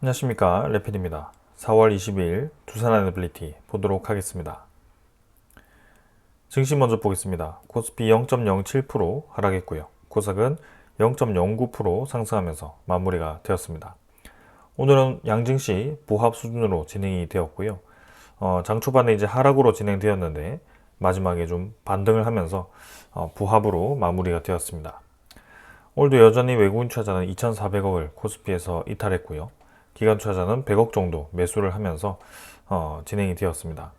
안녕하십니까, 레필입니다. 4월 22일 두산 애너빌리티 보도록 하겠습니다. 증시 먼저 보겠습니다. 코스피 0.07% 하락했고요. 코스닥은 0.09% 상승하면서 마무리가 되었습니다. 오늘은 양증시 보합 수준으로 진행이 되었고요. 장 초반에 이제 하락으로 진행되었는데 마지막에 좀 반등을 하면서 보합으로 마무리가 되었습니다. 오늘도 여전히 외국인 투자자는 2,400억을 코스피에서 이탈했고요. 기관 투자자는 100억 정도 매수를 하면서 진행이 되었습니다.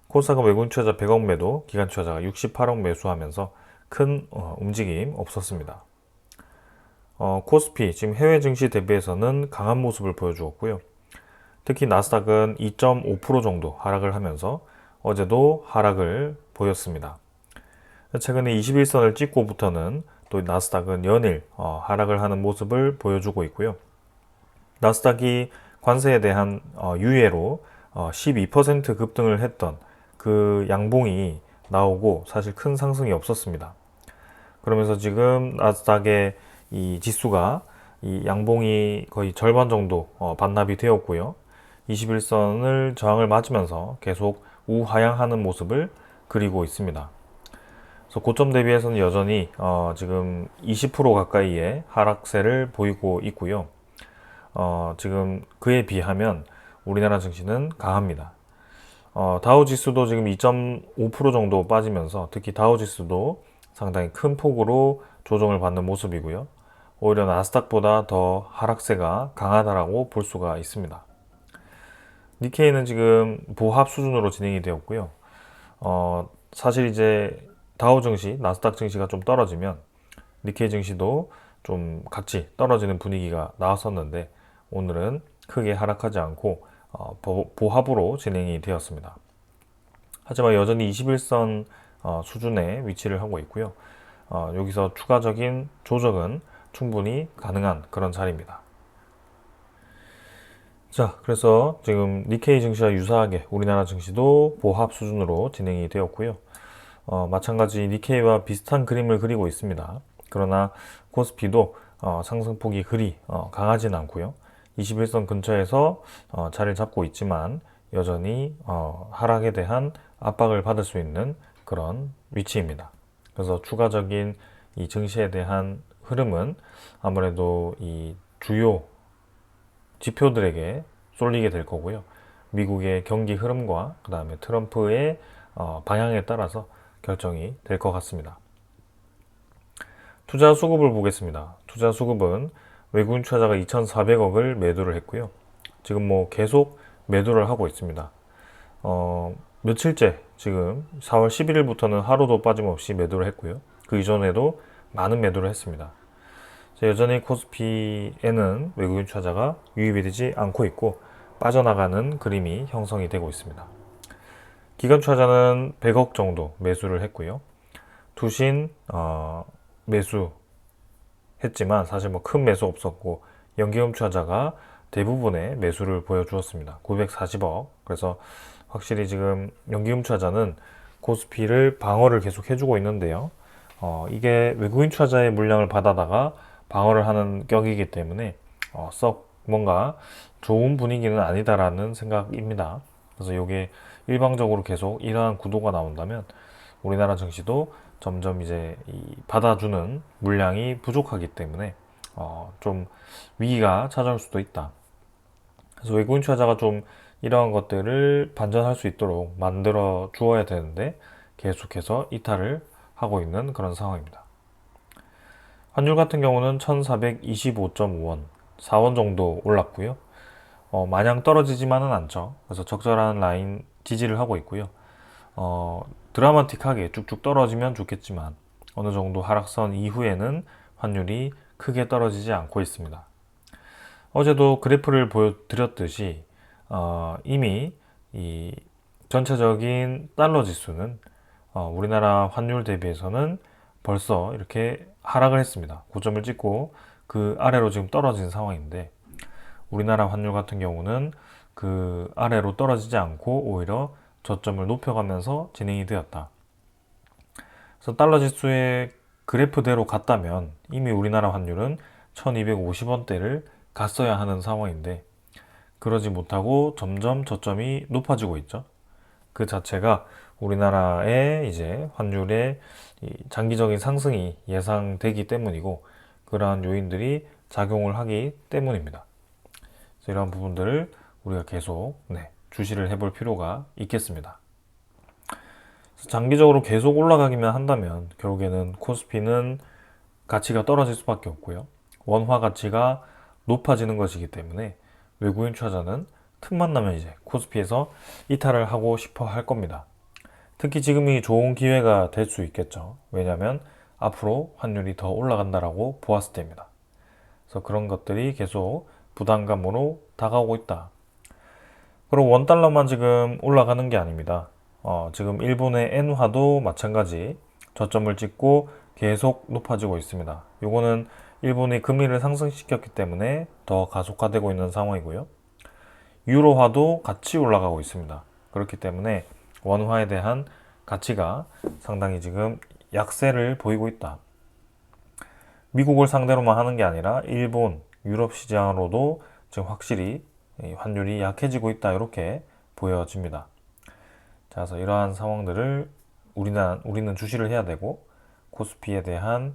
코스닥은 외국인 투자자 100억 매도, 기관 투자자가 68억 매수하면서 큰 움직임 없었습니다. 코스피 지금 해외 증시 대비해서는 강한 모습을 보여주었고요. 특히 나스닥은 2.5% 정도 하락을 하면서 어제도 하락을 보였습니다. 최근에 21선을 찍고부터는 또 나스닥은 연일 하락을 하는 모습을 보여주고 있고요. 나스닥이 관세에 대한 유예로 12% 급등을 했던 그 양봉이 나오고 사실 큰 상승이 없었습니다. 그러면서 지금 나스닥의 이 지수가 이 양봉이 거의 절반 정도 반납이 되었고요. 21선을 저항을 맞으면서 계속 우하향하는 모습을 그리고 있습니다. 그래서 고점 대비해서는 여전히 지금 20% 가까이의 하락세를 보이고 있고요. 지금 그에 비하면 우리나라 증시는 강합니다. 다우 지수도 지금 2.5% 정도 빠지면서 특히 다우 지수도 상당히 큰 폭으로 조정을 받는 모습이고요. 오히려 나스닥보다 더 하락세가 강하다라고 볼 수가 있습니다. 니케이는 지금 보합 수준으로 진행이 되었고요. 사실 이제 다우 증시, 나스닥 증시가 좀 떨어지면 니케이 증시도 좀 같이 떨어지는 분위기가 나왔었는데 오늘은 크게 하락하지 않고 보합으로 진행이 되었습니다. 하지만 여전히 21선 수준에 위치를 하고 있고요. 여기서 추가적인 조정은 충분히 가능한 그런 자리입니다. 자, 그래서 지금 니케이 증시와 유사하게 우리나라 증시도 보합 수준으로 진행이 되었고요. 마찬가지 니케이와 비슷한 그림을 그리고 있습니다. 그러나 코스피도 상승폭이 그리 강하진 않고요. 21선 근처에서 자리를 잡고 있지만 여전히 하락에 대한 압박을 받을 수 있는 그런 위치입니다. 그래서 추가적인 이 증시에 대한 흐름은 아무래도 이 주요 지표들에게 쏠리게 될 거고요. 미국의 경기 흐름과 그 다음에 트럼프의 방향에 따라서 결정이 될 것 같습니다. 투자 수급을 보겠습니다. 투자 수급은 외국인 투자자가 2,400억을 매도를 했고요. 지금 뭐 계속 매도를 하고 있습니다. 며칠째 지금 4월 11일부터는 하루도 빠짐없이 매도를 했고요. 그 이전에도 많은 매도를 했습니다. 여전히 코스피에는 외국인 투자자가 유입이 되지 않고 있고 빠져나가는 그림이 형성이 되고 있습니다. 기관 투자자는 100억 정도 매수를 했고요. 투신 매수했지만 사실 뭐 큰 매수 없었고 연기금 투자자가 대부분의 매수를 보여주었습니다. 940억. 그래서 확실히 지금 연기금 투자자는 코스피를 방어를 계속 해주고 있는데요. 이게 외국인 투자자의 물량을 받아다가 방어를 하는 격이기 때문에 썩 뭔가 좋은 분위기는 아니다라는 생각입니다. 그래서 이게 일방적으로 계속 이러한 구도가 나온다면 우리나라 증시도 점점 이제 받아주는 물량이 부족하기 때문에 좀 위기가 찾아올 수도 있다. 그래서 외국인 투자자가 좀 이러한 것들을 반전할 수 있도록 만들어 주어야 되는데 계속해서 이탈을 하고 있는 그런 상황입니다. 환율 같은 경우는 1425.5원, 4원 정도 올랐고요. 마냥 떨어지지만은 않죠. 그래서 적절한 라인 지지를 하고 있고요. 드라마틱하게 쭉쭉 떨어지면 좋겠지만 어느 정도 하락선 이후에는 환율이 크게 떨어지지 않고 있습니다. 어제도 그래프를 보여드렸듯이 이미 이 전체적인 달러 지수는 우리나라 환율 대비해서는 벌써 이렇게 하락을 했습니다. 고점을 찍고 그 아래로 지금 떨어진 상황인데 우리나라 환율 같은 경우는 그 아래로 떨어지지 않고 오히려 저점을 높여가면서 진행이 되었다. 그래서 달러 지수의 그래프대로 갔다면 이미 우리나라 환율은 1250원대를 갔어야 하는 상황인데 그러지 못하고 점점 저점이 높아지고 있죠. 그 자체가 우리나라의 이제 환율의 장기적인 상승이 예상되기 때문이고 그러한 요인들이 작용을 하기 때문입니다. 그래서 이러한 부분들을 우리가 계속 주시를 해볼 필요가 있겠습니다. 장기적으로 계속 올라가기만 한다면 결국에는 코스피는 가치가 떨어질 수밖에 없고요. 원화 가치가 높아지는 것이기 때문에 외국인 투자자는 틈만 나면 이제 코스피에서 이탈을 하고 싶어 할 겁니다. 특히 지금이 좋은 기회가 될 수 있겠죠. 왜냐하면 앞으로 환율이 더 올라간다라고 보았을 때입니다. 그래서 그런 것들이 계속 부담감으로 다가오고 있다. 그리고 원달러만 지금 올라가는 게 아닙니다. 지금 일본의 엔화도 마찬가지 저점을 찍고 계속 높아지고 있습니다. 요거는 일본이 금리를 상승시켰기 때문에 더 가속화되고 있는 상황이고요. 유로화도 같이 올라가고 있습니다. 그렇기 때문에 원화에 대한 가치가 상당히 지금 약세를 보이고 있다. 미국을 상대로만 하는 게 아니라 일본, 유럽 시장으로도 지금 확실히 환율이 약해지고 있다. 이렇게 보여집니다. 자, 그래서 이러한 상황들을 우리는 주시를 해야 되고 코스피에 대한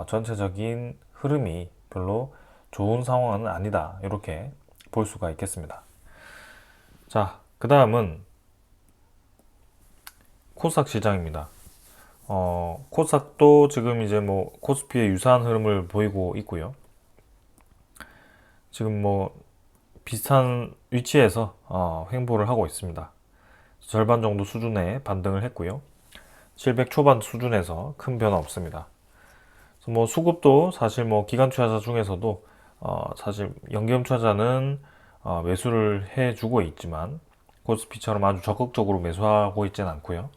전체적인 흐름이 별로 좋은 상황은 아니다. 이렇게 볼 수가 있겠습니다. 자, 그 다음은 코스닥 시장입니다. 코스닥도 지금 이제 뭐 코스피에 유사한 흐름을 보이고 있고요. 지금 뭐 비슷한 위치에서 횡보를 하고 있습니다. 절반 정도 수준의 반등을 했고요. 700 초반 수준에서 큰 변화 없습니다. 그래서 뭐 수급도 사실 뭐 기관 투자자 중에서도 사실 연기금 투자자는 매수를 해주고 있지만 코스피처럼 아주 적극적으로 매수하고 있지는 않고요.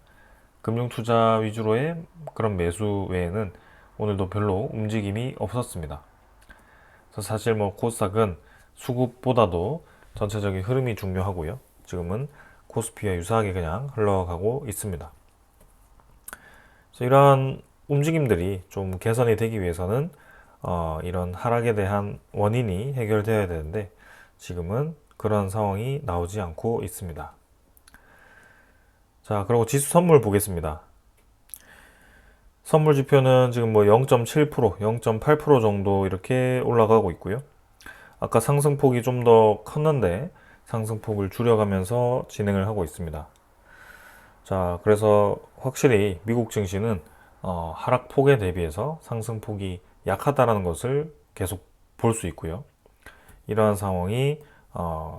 금융 투자 위주로의 그런 매수 외에는 오늘도 별로 움직임이 없었습니다. 그래서 사실 뭐 코스닥은 수급보다도 전체적인 흐름이 중요하고요. 지금은 코스피와 유사하게 그냥 흘러가고 있습니다. 그래서 이러한 움직임들이 좀 개선이 되기 위해서는 이런 하락에 대한 원인이 해결되어야 되는데 지금은 그런 상황이 나오지 않고 있습니다. 자, 그리고 지수 선물 보겠습니다. 선물 지표는 지금 뭐 0.7%, 0.8% 정도 이렇게 올라가고 있고요. 아까 상승폭이 좀 더 컸는데 상승폭을 줄여가면서 진행을 하고 있습니다. 자, 그래서 확실히 미국 증시는 하락폭에 대비해서 상승폭이 약하다라는 것을 계속 볼 수 있고요. 이러한 상황이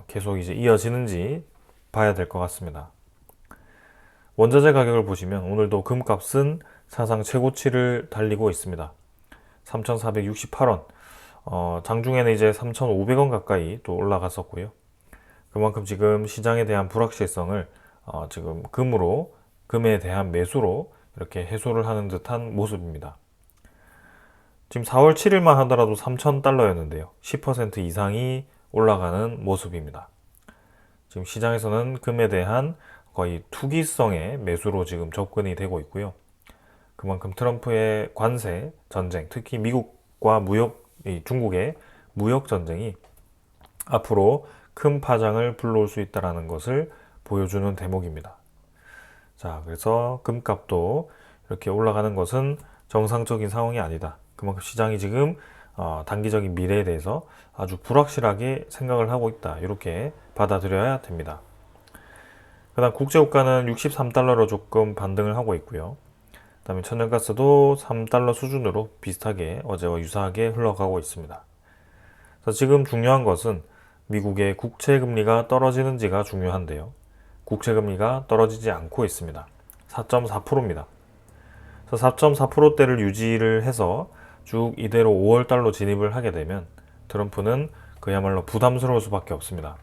계속 이제 이어지는지 봐야 될 것 같습니다. 원자재 가격을 보시면 오늘도 금값은 사상 최고치를 달리고 있습니다. 3,468원. 장중에는 이제 3,500원 가까이 또 올라갔었고요. 그만큼 지금 시장에 대한 불확실성을 지금 금에 대한 매수로 이렇게 해소를 하는 듯한 모습입니다. 지금 4월 7일만 하더라도 3,000달러였는데요. 10% 이상이 올라가는 모습입니다. 지금 시장에서는 금에 대한 거의 투기성의 매수로 지금 접근이 되고 있고요. 그만큼 트럼프의 관세 전쟁, 특히 미국과 중국의 무역 전쟁이 앞으로 큰 파장을 불러올 수 있다는 것을 보여주는 대목입니다. 자, 그래서 금값도 이렇게 올라가는 것은 정상적인 상황이 아니다. 그만큼 시장이 지금 단기적인 미래에 대해서 아주 불확실하게 생각을 하고 있다. 이렇게 받아들여야 됩니다. 그 다음 국제유가는 63달러로 조금 반등을 하고 있고요. 그 다음에 천연가스도 3달러 수준으로 비슷하게 어제와 유사하게 흘러가고 있습니다. 그래서 지금 중요한 것은 미국의 국채금리가 떨어지는지가 중요한데요. 국채금리가 떨어지지 않고 있습니다. 4.4%입니다. 그래서 4.4%대를 유지를 해서 쭉 이대로 5월달로 진입을 하게 되면 트럼프는 그야말로 부담스러울 수밖에 없습니다.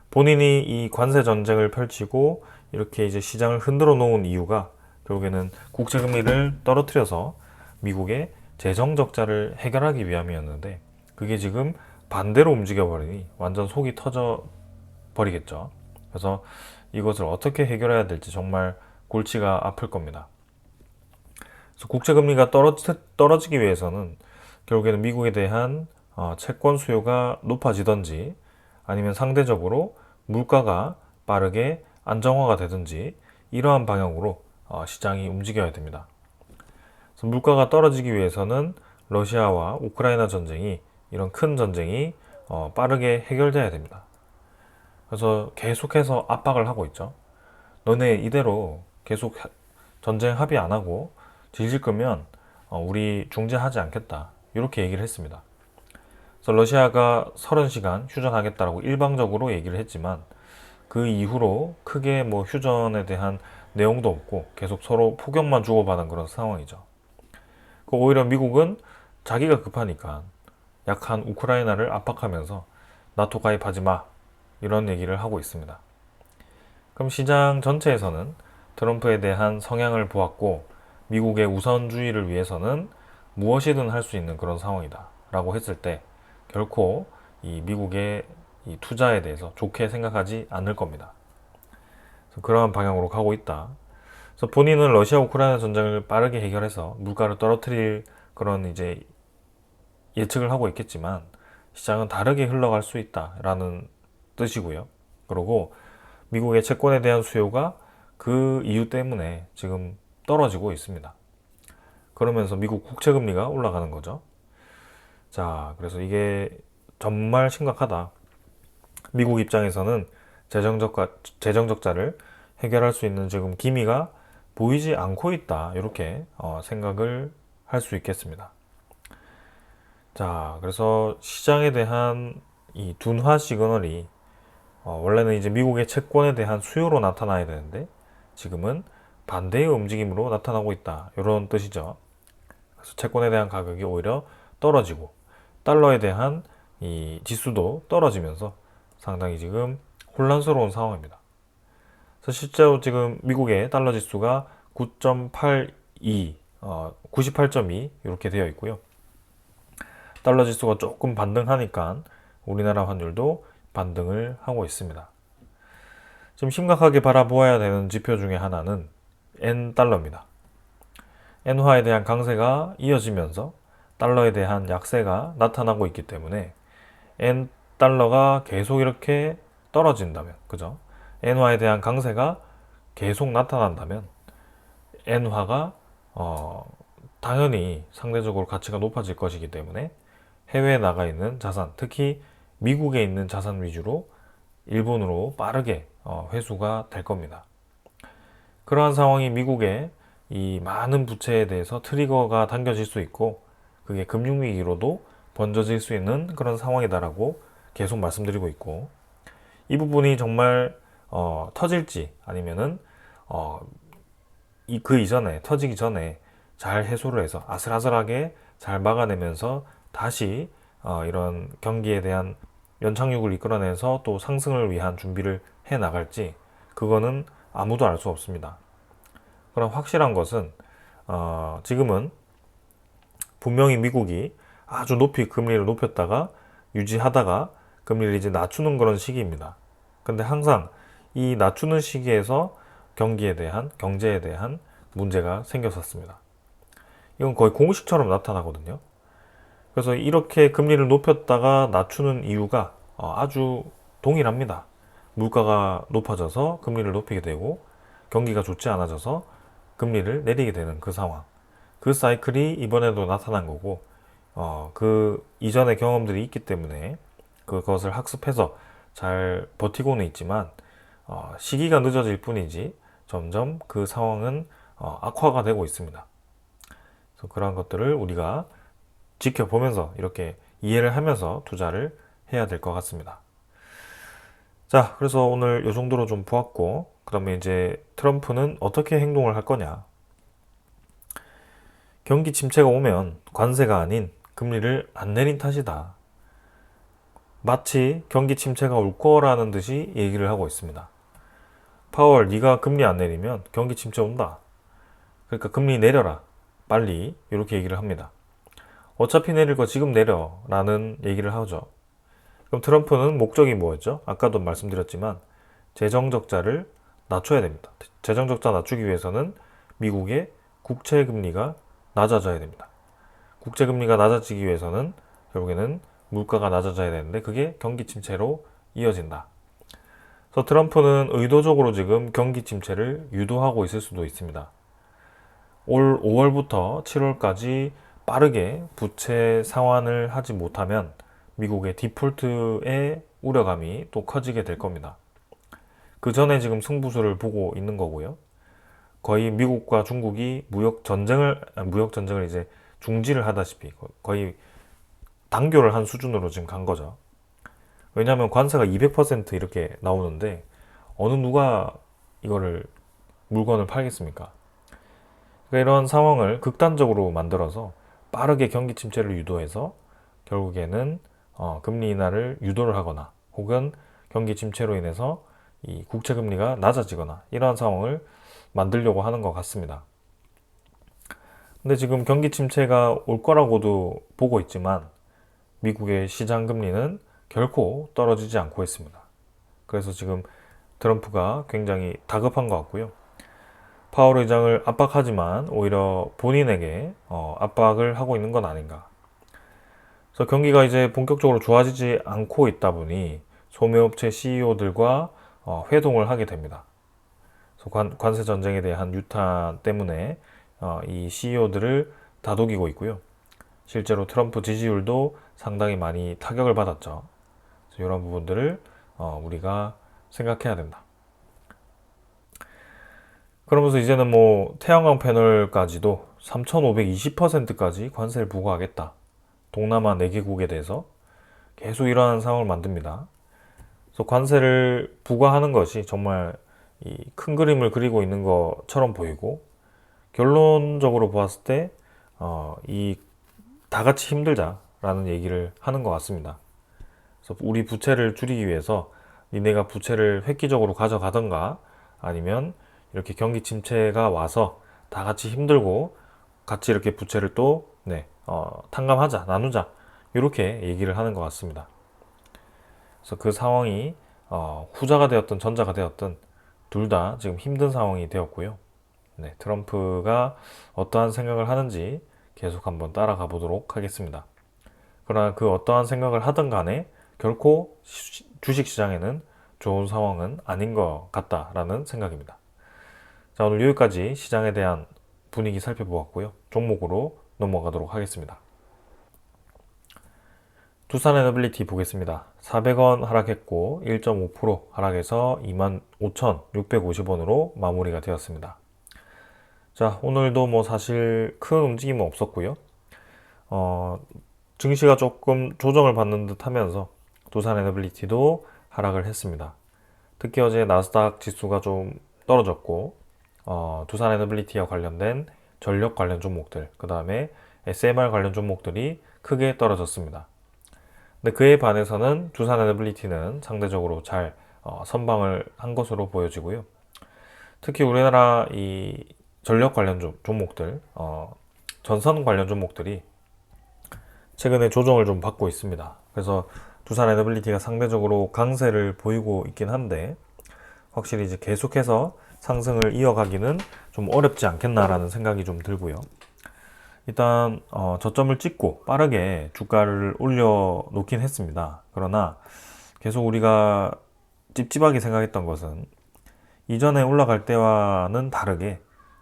본인이 이 관세 전쟁을 펼치고 이렇게 이제 시장을 흔들어 놓은 이유가 결국에는 국채금리를 떨어뜨려서 미국의 재정 적자를 해결하기 위함이었는데 그게 지금 반대로 움직여 버리니 완전 속이 터져 버리겠죠. 그래서 이것을 어떻게 해결해야 될지 정말 골치가 아플 겁니다. 그래서 국채금리가 떨어지기 위해서는 결국에는 미국에 대한 채권 수요가 높아지든지 아니면 상대적으로 물가가 빠르게 안정화가 되든지 이러한 방향으로 시장이 움직여야 됩니다. 그래서 물가가 떨어지기 위해서는 러시아와 우크라이나 전쟁이 이런 큰 전쟁이 빠르게 해결돼야 됩니다. 그래서 계속해서 압박을 하고 있죠. 너네 이대로 계속 전쟁 합의 안 하고 질질 끄면 우리 중재하지 않겠다. 이렇게 얘기를 했습니다. 그래서 러시아가 30시간 휴전하겠다라고 일방적으로 얘기를 했지만 그 이후로 크게 뭐 휴전에 대한 내용도 없고 계속 서로 폭격만 주고받은 그런 상황이죠. 오히려 미국은 자기가 급하니까 약한 우크라이나를 압박하면서 나토 가입하지 마 이런 얘기를 하고 있습니다. 그럼 시장 전체에서는 트럼프에 대한 성향을 보았고 미국의 우선주의를 위해서는 무엇이든 할 수 있는 그런 상황이다 라고 했을 때 결코 이 미국의 이 투자에 대해서 좋게 생각하지 않을 겁니다. 그러한 방향으로 가고 있다. 그래서 본인은 러시아 우크라이나 전쟁을 빠르게 해결해서 물가를 떨어뜨릴 그런 이제 예측을 하고 있겠지만 시장은 다르게 흘러갈 수 있다라는 뜻이고요. 그리고 미국의 채권에 대한 수요가 그 이유 때문에 지금 떨어지고 있습니다. 그러면서 미국 국채금리가 올라가는 거죠. 자, 그래서 이게 정말 심각하다. 미국 입장에서는 재정적자를 해결할 수 있는 지금 기미가 보이지 않고 있다. 이렇게 생각을 할 수 있겠습니다. 자, 그래서 시장에 대한 이 둔화 시그널이 원래는 이제 미국의 채권에 대한 수요로 나타나야 되는데 지금은 반대의 움직임으로 나타나고 있다. 이런 뜻이죠. 그래서 채권에 대한 가격이 오히려 떨어지고 달러에 대한 이 지수도 떨어지면서 상당히 지금 혼란스러운 상황입니다. 그래서 실제로 지금 미국의 달러 지수가 9.82, 98.2 이렇게 되어 있고요. 달러 지수가 조금 반등하니까 우리나라 환율도 반등을 하고 있습니다. 지금 심각하게 바라보아야 되는 지표 중에 하나는 N달러입니다. 엔화에 대한 강세가 이어지면서 달러에 대한 약세가 나타나고 있기 때문에 N달러가 계속 이렇게 떨어진다면, 그죠? 엔화에 대한 강세가 계속 나타난다면 엔화가 당연히 상대적으로 가치가 높아질 것이기 때문에 해외에 나가 있는 자산, 특히 미국에 있는 자산 위주로 일본으로 빠르게 회수가 될 겁니다. 그러한 상황이 미국의 이 많은 부채에 대해서 트리거가 당겨질 수 있고 그게 금융위기로도 번져질 수 있는 그런 상황이다라고 계속 말씀드리고 있고 이 부분이 정말 터질지 아니면은 그 이전에 터지기 전에 잘 해소를 해서 아슬아슬하게 잘 막아내면서 다시 이런 경기에 대한 연착륙을 이끌어내서 또 상승을 위한 준비를 해 나갈지 그거는 아무도 알 수 없습니다. 그럼 확실한 것은 지금은 분명히 미국이 아주 높이 금리를 높였다가 유지하다가 금리를 이제 낮추는 그런 시기입니다. 근데 항상 이 낮추는 시기에서 경제에 대한 문제가 생겼었습니다. 이건 거의 공식처럼 나타나거든요. 그래서 이렇게 금리를 높였다가 낮추는 이유가 아주 동일합니다. 물가가 높아져서 금리를 높이게 되고 경기가 좋지 않아져서 금리를 내리게 되는 그 상황. 그 사이클이 이번에도 나타난 거고 그 이전의 경험들이 있기 때문에 그것을 학습해서 잘 버티고는 있지만 시기가 늦어질 뿐이지 점점 그 상황은 악화가 되고 있습니다. 그래서 그러한 것들을 우리가 지켜보면서 이렇게 이해를 하면서 투자를 해야 될 것 같습니다. 자, 그래서 오늘 이 정도로 좀 보았고, 그러면 이제 트럼프는 어떻게 행동을 할 거냐? 경기 침체가 오면 관세가 아닌 금리를 안 내린 탓이다. 마치 경기 침체가 올 거라는 듯이 얘기를 하고 있습니다. 파월, 네가 금리 안 내리면 경기 침체 온다. 그러니까 금리 내려라. 빨리. 이렇게 얘기를 합니다. 어차피 내릴 거 지금 내려 라는 얘기를 하죠. 그럼 트럼프는 목적이 뭐였죠? 아까도 말씀드렸지만 재정적자를 낮춰야 됩니다. 재정적자 낮추기 위해서는 미국의 국채금리가 낮아져야 됩니다. 국채금리가 낮아지기 위해서는 결국에는 물가가 낮아져야 되는데 그게 경기 침체로 이어진다. 그래서 트럼프는 의도적으로 지금 경기 침체를 유도하고 있을 수도 있습니다. 올 5월부터 7월까지 빠르게 부채 상환을 하지 못하면 미국의 디폴트의 우려감이 또 커지게 될 겁니다. 그 전에 지금 승부수를 보고 있는 거고요. 거의 미국과 중국이 무역 전쟁을 이제 중지를 하다시피 거의 단교를 한 수준으로 지금 간 거죠. 왜냐하면 관세가 200% 이렇게 나오는데 어느 누가 이거를 물건을 팔겠습니까? 그러니까 이런 상황을 극단적으로 만들어서 빠르게 경기 침체를 유도해서 결국에는 금리 인하를 유도를 하거나 혹은 경기 침체로 인해서 이 국채 금리가 낮아지거나 이러한 상황을 만들려고 하는 것 같습니다. 근데 지금 경기 침체가 올 거라고도 보고 있지만 미국의 시장 금리는 결코 떨어지지 않고 있습니다. 그래서 지금 트럼프가 굉장히 다급한 것 같고요. 파월 의장을 압박하지만 오히려 본인에게 압박을 하고 있는 건 아닌가. 그래서 경기가 이제 본격적으로 좋아지지 않고 있다 보니 소매업체 CEO들과 회동을 하게 됩니다. 그래서 관세 전쟁에 대한 유탄 때문에 이 CEO들을 다독이고 있고요. 실제로 트럼프 지지율도 상당히 많이 타격을 받았죠. 그래서 이런 부분들을 우리가 생각해야 된다. 그러면서 이제는 뭐 태양광 패널까지도 3,520%까지 관세를 부과하겠다. 동남아 4개국에 대해서 계속 이러한 상황을 만듭니다. 그래서 관세를 부과하는 것이 정말 이 큰 그림을 그리고 있는 것처럼 보이고 결론적으로 보았을 때 이 다 같이 힘들자라는 얘기를 하는 것 같습니다. 그래서 우리 부채를 줄이기 위해서 니네가 부채를 획기적으로 가져가던가 아니면 이렇게 경기 침체가 와서 다 같이 힘들고 같이 이렇게 부채를 또 탕감하자, 나누자 이렇게 얘기를 하는 것 같습니다. 그래서 그 상황이 후자가 되었든 전자가 되었든 둘 다 지금 힘든 상황이 되었고요. 트럼프가 어떠한 생각을 하는지 계속 한번 따라가 보도록 하겠습니다. 그러나 그 어떠한 생각을 하든 간에 결코 주식시장에는 좋은 상황은 아닌 것 같다라는 생각입니다. 자, 오늘 여기까지 시장에 대한 분위기 살펴보았고요. 종목으로 넘어가도록 하겠습니다. 두산에너빌리티 보겠습니다. 400원 하락했고 1.5% 하락해서 25,650원으로 마무리가 되었습니다. 자, 오늘도 뭐 사실 큰 움직임은 없었고요. 증시가 조금 조정을 받는 듯 하면서 두산에너빌리티도 하락을 했습니다. 특히 어제 나스닥 지수가 좀 떨어졌고 두산에너빌리티와 관련된 전력 관련 종목들, 그 다음에 SMR 관련 종목들이 크게 떨어졌습니다. 근데 그에 반해서는 두산에너빌리티는 상대적으로 잘 선방을 한 것으로 보여지고요. 특히 우리나라 이 전력 관련 종목들, 전선 관련 종목들이 최근에 조정을 좀 받고 있습니다. 그래서 두산에너빌리티가 상대적으로 강세를 보이고 있긴 한데 확실히 이제 계속해서 상승을 이어가기는 좀 어렵지 않겠나라는 생각이 좀 들고요. 일단 저점을 찍고 빠르게 주가를 올려놓긴 했습니다. 그러나 계속 우리가 찝찝하게 생각했던 것은 이전에 올라갈 때와는 다르게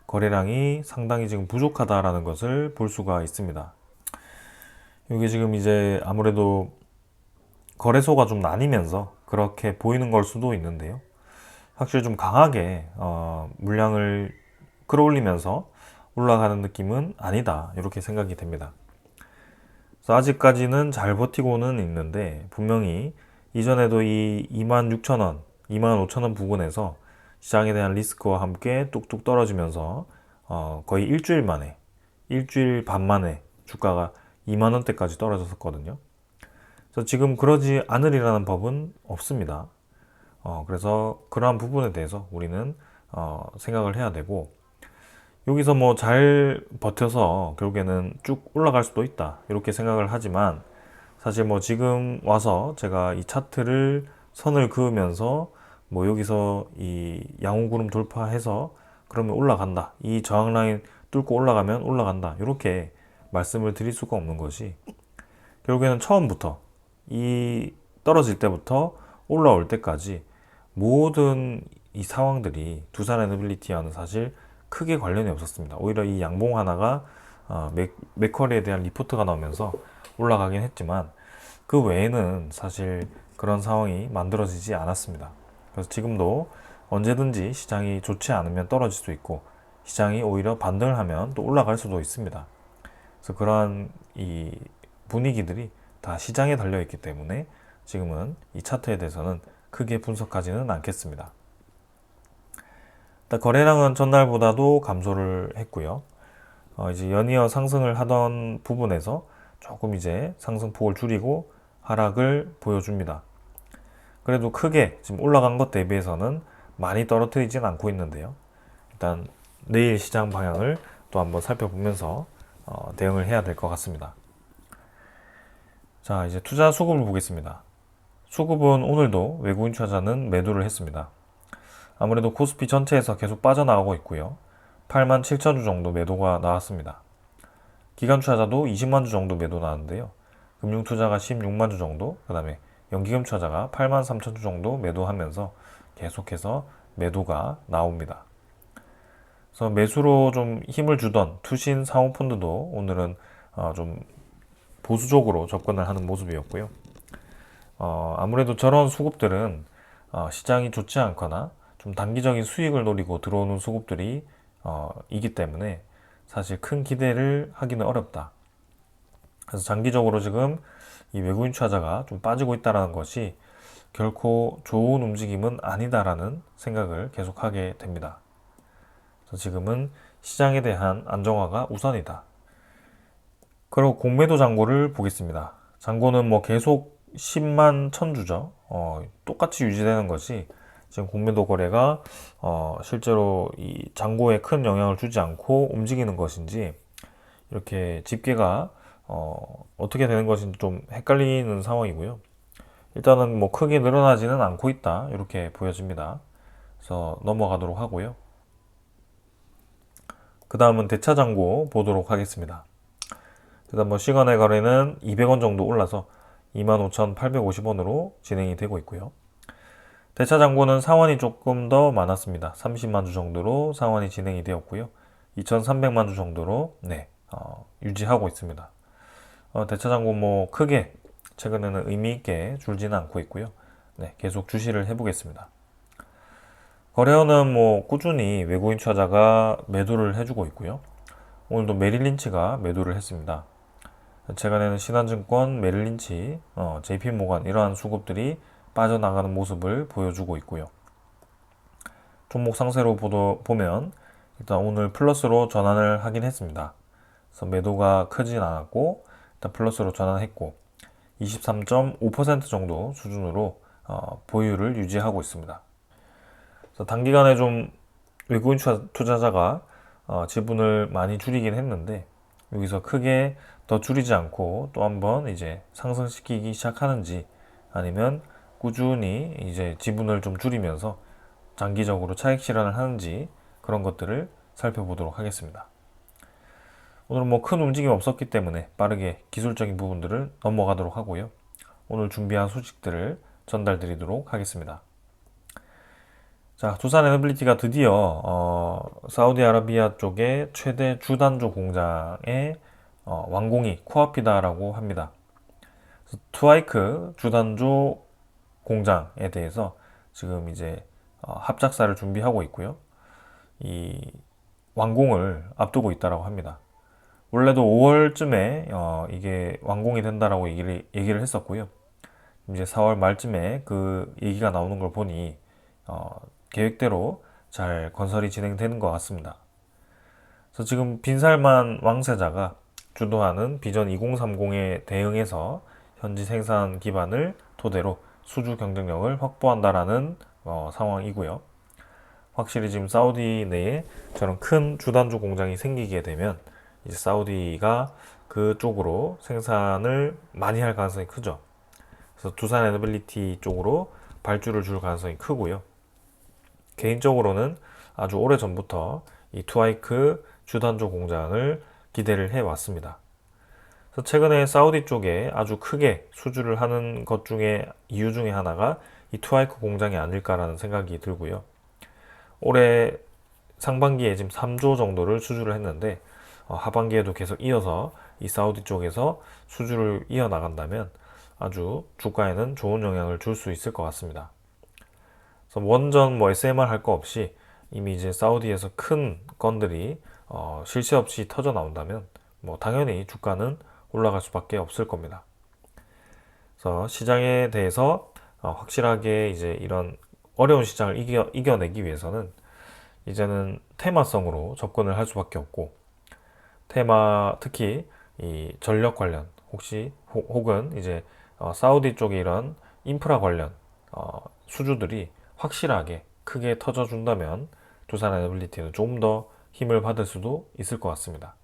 거래량이 상당히 지금 부족하다라는 것을 볼 수가 있습니다. 이게 지금 이제 아무래도 거래소가 좀 나뉘면서 그렇게 보이는 걸 수도 있는데요. 확실히 좀 강하게 물량을 끌어올리면서 올라가는 느낌은 아니다, 이렇게 생각이 됩니다. 그래서 아직까지는 잘 버티고는 있는데 분명히 이전에도 이 26,000원, 25,000원 부근에서 시장에 대한 리스크와 함께 뚝뚝 떨어지면서 거의 일주일 반 만에 주가가 2만원대까지 떨어졌었거든요. 그래서 지금 그러지 않으리라는 법은 없습니다. 그래서 그러한 부분에 대해서 우리는 생각을 해야 되고, 여기서 뭐 잘 버텨서 결국에는 쭉 올라갈 수도 있다, 이렇게 생각을 하지만 사실 뭐 지금 와서 제가 이 차트를 선을 그으면서 뭐 여기서 이 양호구름 돌파해서 그러면 올라간다, 이 저항 라인 뚫고 올라가면 올라간다, 이렇게 말씀을 드릴 수가 없는 것이, 결국에는 처음부터 이 떨어질 때부터 올라올 때까지 모든 이 상황들이 두산에너빌리티와는 사실 크게 관련이 없었습니다. 오히려 이 양봉 하나가 맥쿼리에 대한 리포트가 나오면서 올라가긴 했지만 그 외에는 사실 그런 상황이 만들어지지 않았습니다. 그래서 지금도 언제든지 시장이 좋지 않으면 떨어질 수도 있고 시장이 오히려 반등을 하면 또 올라갈 수도 있습니다. 그래서 그러한 이 분위기들이 다 시장에 달려 있기 때문에 지금은 이 차트에 대해서는 크게 분석하지는 않겠습니다. 일단 거래량은 전날보다도 감소를 했고요. 이제 연이어 상승을 하던 부분에서 조금 이제 상승폭을 줄이고 하락을 보여줍니다. 그래도 크게 지금 올라간 것 대비해서는 많이 떨어뜨리진 않고 있는데요. 일단 내일 시장 방향을 또 한번 살펴보면서 대응을 해야 될 것 같습니다. 자, 이제 투자 수급을 보겠습니다. 수급은 오늘도 외국인 투자자는 매도를 했습니다. 아무래도 코스피 전체에서 계속 빠져나가고 있고요. 8만 7천 주 정도 매도가 나왔습니다. 기관 투자자도 20만 주 정도 매도 나왔는데요. 금융 투자가 16만 주 정도, 그 다음에 연기금 투자자가 8만 3천 주 정도 매도하면서 계속해서 매도가 나옵니다. 그래서 매수로 좀 힘을 주던 투신 사모펀드도 오늘은 좀 보수적으로 접근을 하는 모습이었고요. 아무래도 저런 수급들은 시장이 좋지 않거나 좀 단기적인 수익을 노리고 들어오는 수급들이 이기 때문에 사실 큰 기대를 하기는 어렵다. 그래서 장기적으로 지금 이 외국인 투자자가 좀 빠지고 있다는 것이 결코 좋은 움직임은 아니다라는 생각을 계속하게 됩니다. 그래서 지금은 시장에 대한 안정화가 우선이다. 그리고 공매도 잔고를 보겠습니다. 잔고는 뭐 계속 10만 천주죠. 똑같이 유지되는 것이 지금 공매도 거래가 실제로 이 잔고에 큰 영향을 주지 않고 움직이는 것인지 이렇게 집계가 어떻게 되는 것인지 좀 헷갈리는 상황이고요. 일단은 뭐 크게 늘어나지는 않고 있다 이렇게 보여집니다. 그래서 넘어가도록 하고요. 그 다음은 대차 잔고 보도록 하겠습니다. 일단 뭐 시간의 거래는 200원 정도 올라서 25,850원으로 진행이 되고 있고요. 대차 잔고는 상환이 조금 더 많았습니다. 30만 주 정도로 상환이 진행이 되었고요. 2,300만 주 정도로 유지하고 있습니다. 대차 잔고 뭐 크게 최근에는 의미 있게 줄지는 않고 있고요. 네, 계속 주시를 해보겠습니다. 거래원은 뭐 꾸준히 외국인 투자자가 매도를 해주고 있고요. 오늘도 메릴린치가 매도를 했습니다. 최근에는 신한증권, 메릴린치, JP모간 이러한 수급들이 빠져나가는 모습을 보여주고 있고요. 종목 상세로 보면 일단 오늘 플러스로 전환을 하긴 했습니다. 그래서 매도가 크진 않았고 일단 플러스로 전환했고 23.5% 정도 수준으로 보유를 유지하고 있습니다. 그래서 단기간에 좀 외국인 투자자가 지분을 많이 줄이긴 했는데 여기서 크게 더 줄이지 않고 또 한번 이제 상승시키기 시작하는지 아니면 꾸준히 이제 지분을 좀 줄이면서 장기적으로 차익 실현을 하는지 그런 것들을 살펴보도록 하겠습니다. 오늘은 뭐 큰 움직임 없었기 때문에 빠르게 기술적인 부분들을 넘어가도록 하고요. 오늘 준비한 소식들을 전달 드리도록 하겠습니다. 자, 두산에너빌리티가 드디어 사우디아라비아 쪽의 최대 주단조 공장의 완공이 코앞이다라고 합니다. 투아이크 주단조 공장에 대해서 지금 이제 합작사를 준비하고 있고요. 이 완공을 앞두고 있다라고 합니다. 원래도 5월쯤에 이게 완공이 된다라고 얘기를 했었고요. 이제 4월 말쯤에 그 얘기가 나오는 걸 보니 계획대로 잘 건설이 진행되는 것 같습니다. 그래서 지금 빈살만 왕세자가 주도하는 비전 2030에 대응해서 현지 생산 기반을 토대로 수주 경쟁력을 확보한다라는 상황이고요. 확실히 지금 사우디 내에 저런 큰 주단조 공장이 생기게 되면 이제 사우디가 그쪽으로 생산을 많이 할 가능성이 크죠. 그래서 두산 에너빌리티 쪽으로 발주를 줄 가능성이 크고요. 개인적으로는 아주 오래 전부터 이 투아이크 주단조 공장을 기대를 해 왔습니다. 그래서 최근에 사우디 쪽에 아주 크게 수주를 하는 것 중에 이유 중에 하나가 이 투하이크 공장이 아닐까라는 생각이 들고요. 올해 상반기에 지금 3조 정도를 수주를 했는데 하반기에도 계속 이어서 이 사우디 쪽에서 수주를 이어나간다면 아주 주가에는 좋은 영향을 줄 수 있을 것 같습니다. 그래서 원전 SMR 할 거 없이 이미 이제 사우디에서 큰 건들이 쉴 새 없이 터져 나온다면 당연히 주가는 올라갈 수밖에 없을 겁니다. 그래서 시장에 대해서 확실하게 이제 이런 어려운 시장을 이겨내기 위해서는 이제는 테마성으로 접근을 할 수밖에 없고, 특히 이 전력 관련 혹은 이제 사우디 쪽에 이런 인프라 관련 수주들이 확실하게 크게 터져준다면 두산에너빌리티는 조금 더 힘을 받을 수도 있을 것 같습니다.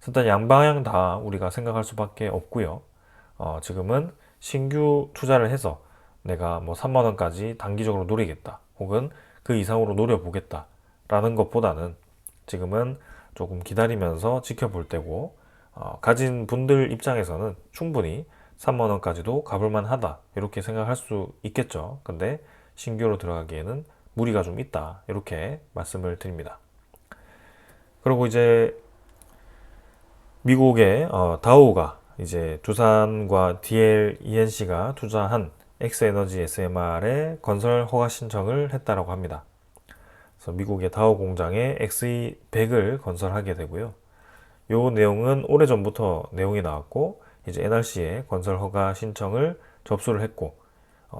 일단 양방향 다 우리가 생각할 수밖에 없고요. 지금은 신규 투자를 해서 내가 3만 원까지 단기적으로 노리겠다, 혹은 그 이상으로 노려보겠다 라는 것보다는 지금은 조금 기다리면서 지켜볼 때고, 가진 분들 입장에서는 충분히 3만 원까지도 가볼만 하다 이렇게 생각할 수 있겠죠. 근데 신규로 들어가기에는 무리가 좀 있다 이렇게 말씀을 드립니다. 그리고 이제 미국의 다우가 이제 두산과 DLENC가 투자한 엑스에너지 SMR의 건설 허가 신청을 했다라고 합니다. 그래서 미국의 다우 공장에 XE100을 건설하게 되고요. 요 내용은 오래전부터 내용이 나왔고, 이제 NRC에 건설 허가 신청을 접수를 했고,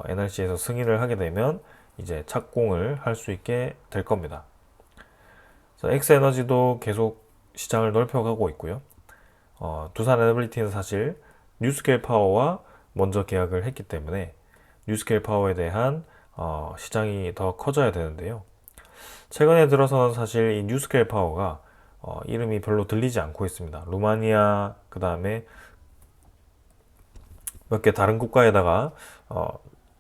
NRC에서 승인을 하게 되면 이제 착공을 할 수 있게 될 겁니다. 그래서 엑스에너지도 계속 시장을 넓혀가고 있고요. 두산에너빌리티는 사실 뉴스케일 파워와 먼저 계약을 했기 때문에 뉴스케일 파워에 대한 시장이 더 커져야 되는데요. 최근에 들어서는 사실 이 뉴스케일 파워가 이름이 별로 들리지 않고 있습니다. 루마니아, 그 다음에 몇 개 다른 국가에다가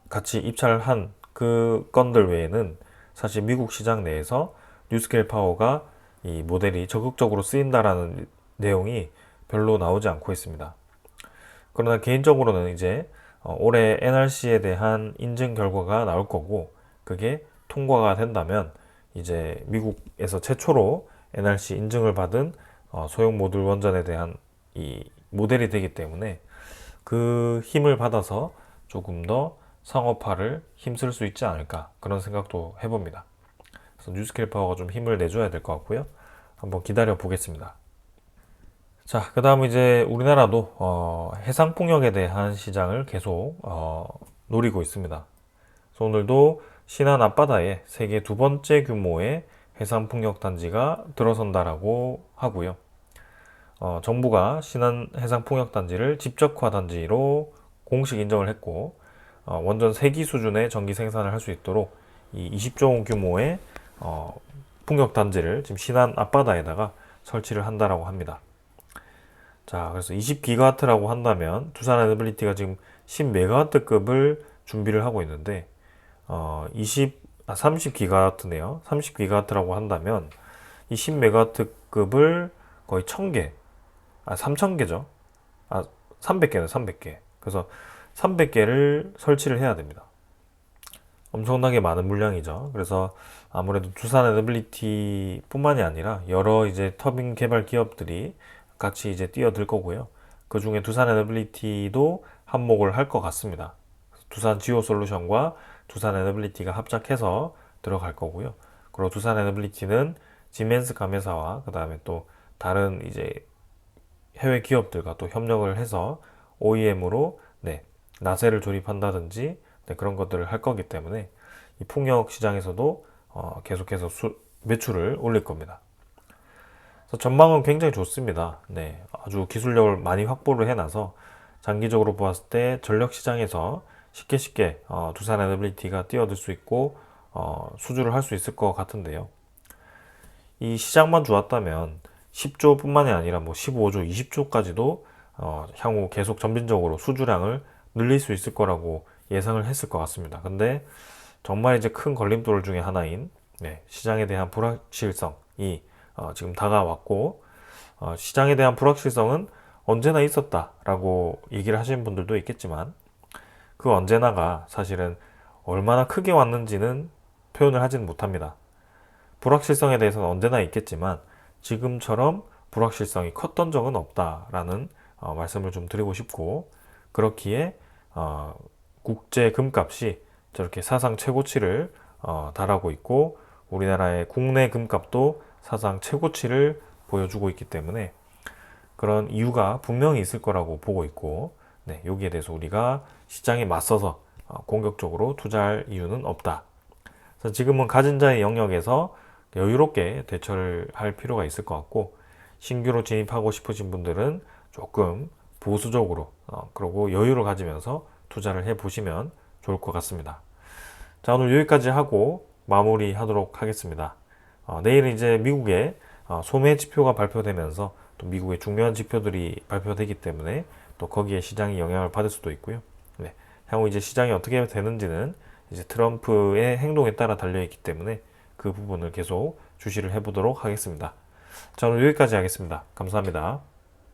같이 입찰한 그 건들 외에는 사실 미국 시장 내에서 뉴스케일 파워가 이 모델이 적극적으로 쓰인다라는 내용이 별로 나오지 않고 있습니다. 그러나 개인적으로는 이제 올해 NRC에 대한 인증 결과가 나올 거고, 그게 통과가 된다면 이제 미국에서 최초로 NRC 인증을 받은 소형 모듈 원전에 대한 이 모델이 되기 때문에 그 힘을 받아서 조금 더 상업화를 힘쓸 수 있지 않을까, 그런 생각도 해봅니다. 그래서 뉴스케일 파워가 좀 힘을 내줘야 될 것 같고요. 한번 기다려 보겠습니다. 자, 그 다음 이제 우리나라도 해상풍력에 대한 시장을 계속 노리고 있습니다. 그래서 오늘도 신안 앞바다에 세계 두 번째 규모의 해상풍력 단지가 들어선다라고 하고요. 정부가 신안 해상풍력 단지를 집적화 단지로 공식 인정을 했고, 원전 3기 수준의 전기 생산을 할 수 있도록 이 20조 원 규모의 풍력 단지를 지금 신안 앞바다에다가 설치를 한다라고 합니다. 자, 그래서 20기가와트라고 한다면 두산에너빌리티가 지금 10메가와트급을 준비를 하고 있는데 30기가와트네요. 30기가와트라고 한다면 이 10메가와트급을 거의 1000개, 3000개죠. 300개는 300개. 그래서 300개를 설치를 해야 됩니다. 엄청나게 많은 물량이죠. 그래서 아무래도 두산에너빌리티 뿐만이 아니라 여러 이제 터빈 개발 기업들이 같이 이제 뛰어들 거고요. 그 중에 두산에너빌리티도 한몫을 할 것 같습니다. 두산 지오솔루션과 두산에너빌리티가 합작해서 들어갈 거고요. 그리고 두산에너빌리티는 지멘스 가매사와 그 다음에 또 다른 이제 해외 기업들과 또 협력을 해서 OEM으로 나세를 조립한다든지 그런 것들을 할 거기 때문에 이 풍력 시장에서도 계속해서 매출을 올릴 겁니다. 그래서 전망은 굉장히 좋습니다. 아주 기술력을 많이 확보를 해놔서 장기적으로 보았을 때 전력 시장에서 쉽게 두산에너빌리티가 뛰어들 수 있고 수주를 할 수 있을 것 같은데요. 이 시장만 좋았다면 10조 뿐만이 아니라 15조, 20조까지도 향후 계속 점진적으로 수주량을 늘릴 수 있을 거라고 예상을 했을 것 같습니다. 정말 이제 큰 걸림돌 중에 하나인 시장에 대한 불확실성이 지금 다가왔고, 시장에 대한 불확실성은 언제나 있었다라고 얘기를 하시는 분들도 있겠지만 그 언제나가 사실은 얼마나 크게 왔는지는 표현을 하지는 못합니다. 불확실성에 대해서는 언제나 있겠지만 지금처럼 불확실성이 컸던 적은 없다라는 말씀을 좀 드리고 싶고, 그렇기에 국제 금값이 저렇게 사상 최고치를 달하고 있고 우리나라의 국내 금값도 사상 최고치를 보여주고 있기 때문에 그런 이유가 분명히 있을 거라고 보고 있고, 네, 여기에 대해서 우리가 시장에 맞서서 공격적으로 투자할 이유는 없다. 그래서 지금은 가진 자의 영역에서 여유롭게 대처를 할 필요가 있을 것 같고, 신규로 진입하고 싶으신 분들은 조금 보수적으로 그리고 여유를 가지면서 투자를 해 보시면 좋을 것 같습니다. 자, 오늘 여기까지 하고 마무리 하도록 하겠습니다. 내일은 이제 미국의 소매 지표가 발표되면서 또 미국의 중요한 지표들이 발표되기 때문에 또 거기에 시장이 영향을 받을 수도 있고요. 네, 향후 이제 시장이 어떻게 되는지는 이제 트럼프의 행동에 따라 달려있기 때문에 그 부분을 계속 주시를 해보도록 하겠습니다. 자, 오늘 여기까지 하겠습니다. 감사합니다.